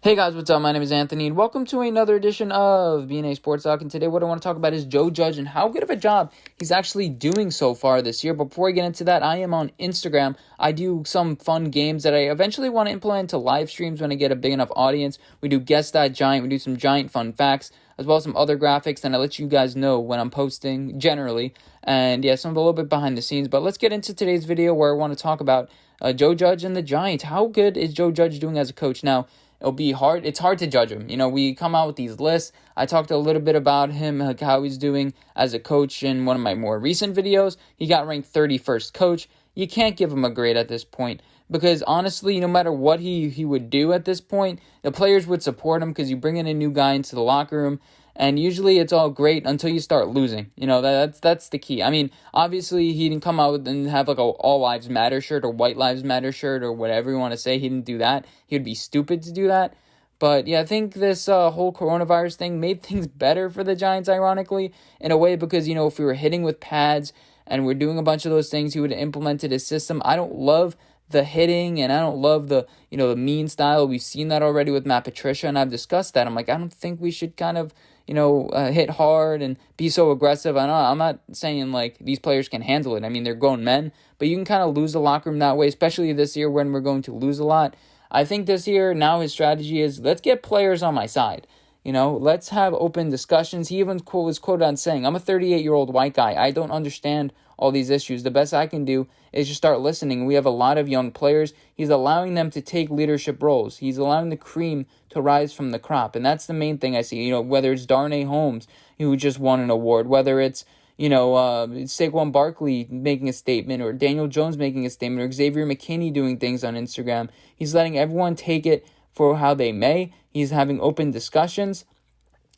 Hey guys, what's up? My name is Anthony, and welcome to another edition of BNA Sports Talk. And today, what I want to talk about is Joe Judge and how good of a job he's actually doing so far this year. But before I get into that, I am on Instagram. I do some fun games that I eventually want to implement to live streams when I get a big enough audience. We do Guess That Giant, we do some giant fun facts, as well as some other graphics, and I let you guys know when I'm posting generally. And yeah, some a little bit behind the scenes. But let's get into today's video where I want to talk about Joe Judge and the Giants. How good is Joe Judge doing as a coach now? It'll be hard. It's hard to judge him. You know, we come out with these lists. I talked a little bit about him, like how he's doing as a coach in one of my more recent videos. He got ranked 31st coach. You can't give him a grade at this point because honestly, no matter what he would do at this point, the players would support him because you bring in a new guy into the locker room. And usually it's all great until you start losing. You know, that's the key. I mean, obviously he didn't come out and have like a All Lives Matter shirt or White Lives Matter shirt or whatever you want to say. He didn't do that. He would be stupid to do that. But yeah, I think this whole coronavirus thing made things better for the Giants, ironically, in a way, because, you know, if we were hitting with pads and we're doing a bunch of those things, he would have implemented his system. I don't love the hitting, and I don't love the mean style. We've seen that already with Matt Patricia, and I've discussed that. I'm like, I don't think we should kind of hit hard and be so aggressive. I'm not saying like these players can handle it. I mean, they're grown men, but you can kind of lose the locker room that way, especially this year when we're going to lose a lot. I think this year now his strategy is, let's get players on my side. You know, let's have open discussions. He even was quoted on saying, I'm a 38-year-old white guy. I don't understand all these issues. The best I can do is just start listening. We have a lot of young players. He's allowing them to take leadership roles. He's allowing the cream to rise from the crop. And that's the main thing I see. You know, whether it's Darnay Holmes, who just won an award, whether it's, Saquon Barkley making a statement, or Daniel Jones making a statement, or Xavier McKinney doing things on Instagram. He's letting everyone take it for how they may. He's having open discussions.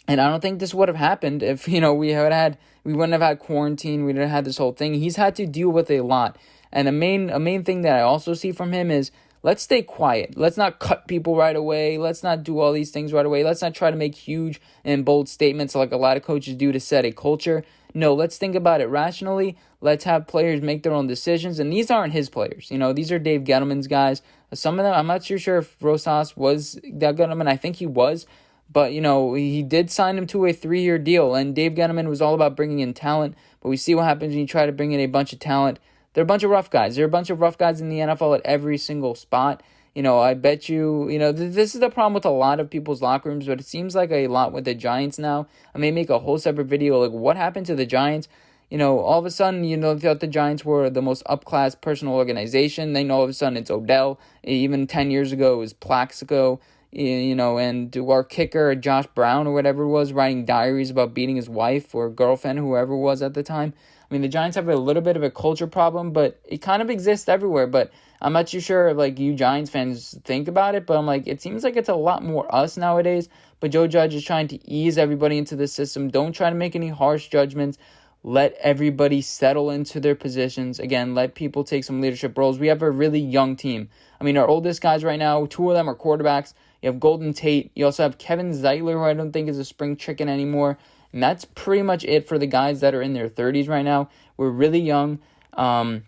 And I don't think this would have happened if, we wouldn't have had quarantine. We wouldn't have had this whole thing. He's had to deal with a lot. And a main thing that I also see from him is, let's stay quiet. Let's not cut people right away. Let's not do all these things right away. Let's not try to make huge and bold statements like a lot of coaches do to set a culture. No, let's think about it rationally. Let's have players make their own decisions. And these aren't his players. These are Dave Gettleman's guys. Some of them, I'm not too sure if Rosas was that Gettleman. I think he was. But, he did sign him to a 3-year deal. And Dave Gettleman was all about bringing in talent. But we see what happens when you try to bring in a bunch of talent. They're a bunch of rough guys. There are a bunch of rough guys in the NFL at every single spot. I bet you, this is the problem with a lot of people's locker rooms, but it seems like a lot with the Giants now. I may make a whole separate video, like what happened to the Giants. All of a sudden, they thought the Giants were the most up-class personal organization. Then all of a sudden it's Odell. Even 10 years ago, it was Plaxico, and our kicker, Josh Brown or whatever it was, writing diaries about beating his wife or girlfriend, whoever it was at the time. I mean, the Giants have a little bit of a culture problem, but it kind of exists everywhere. But I'm not too sure if, you Giants fans think about it, but I'm like, it seems like it's a lot more us nowadays. But Joe Judge is trying to ease everybody into the system. Don't try to make any harsh judgments. Let everybody settle into their positions. Again, let people take some leadership roles. We have a really young team. I mean, our oldest guys right now, 2 of them are quarterbacks. You have Golden Tate. You also have Kevin Zeitler, who I don't think is a spring chicken anymore. And that's pretty much it for the guys that are in their 30s right now. We're really young. And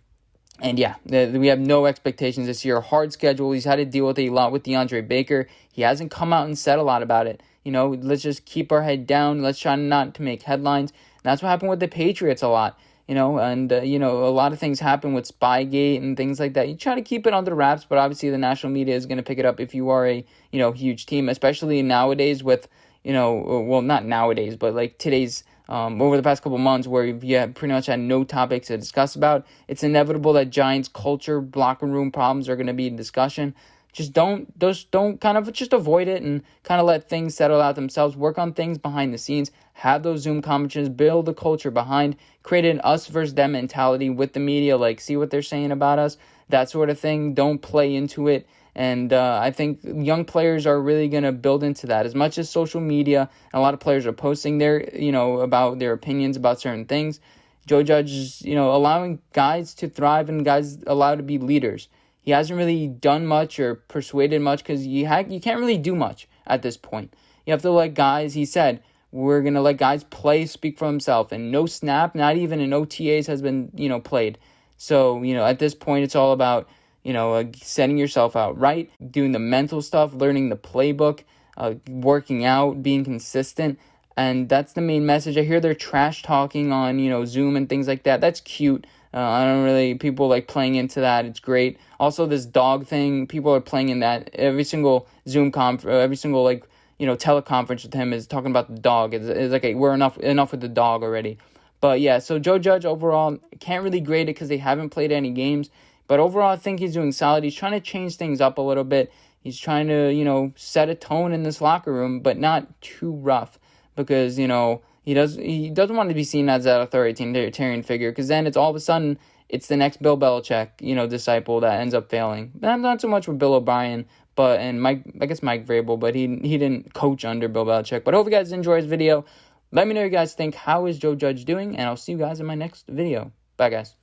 yeah, we have no expectations this year. Hard schedule. He's had to deal with a lot with DeAndre Baker. He hasn't come out and said a lot about it. Let's just keep our head down. Let's try not to make headlines. And that's what happened with the Patriots a lot. A lot of things happen with Spygate and things like that. You try to keep it under wraps, but obviously the national media is going to pick it up if you are a, huge team, especially nowadays with, well, not nowadays, but like today's, over the past couple months where you have pretty much had no topics to discuss about. It's inevitable that Giants culture, locker room problems are going to be in discussion. Just don't kind of just avoid it and kind of let things settle out themselves. Work on things behind the scenes. Have those Zoom conferences. Build a culture behind. Create an us versus them mentality with the media. Like, see what they're saying about us. That sort of thing. Don't play into it. And I think young players are really going to build into that. As much as social media and a lot of players are posting their, about their opinions about certain things, Joe Judge is, allowing guys to thrive and guys allowed to be leaders. He hasn't really done much or persuaded much because you can't really do much at this point. You have to let guys, he said, we're going to let guys speak for himself. And no snap, not even in OTAs has been, played. So, at this point, it's all about, setting yourself out right, doing the mental stuff, learning the playbook, working out, being consistent. And that's the main message. I hear they're trash talking on, Zoom and things like that. That's cute. I don't really, people like playing into that. It's great. Also, this dog thing, people are playing in that. Every single every single teleconference with him is talking about the dog. It's like, we're enough with the dog already. But yeah, so Joe Judge overall, can't really grade it because they haven't played any games. But overall, I think he's doing solid. He's trying to change things up a little bit. He's trying to, set a tone in this locker room, but not too rough, because, he doesn't want to be seen as that authoritarian figure, because then it's all of a sudden it's the next Bill Belichick, disciple that ends up failing. Not so much with Bill O'Brien, and Mike Vrabel, but he didn't coach under Bill Belichick. But I hope you guys enjoy this video. Let me know what you guys think. How is Joe Judge doing? And I'll see you guys in my next video. Bye, guys.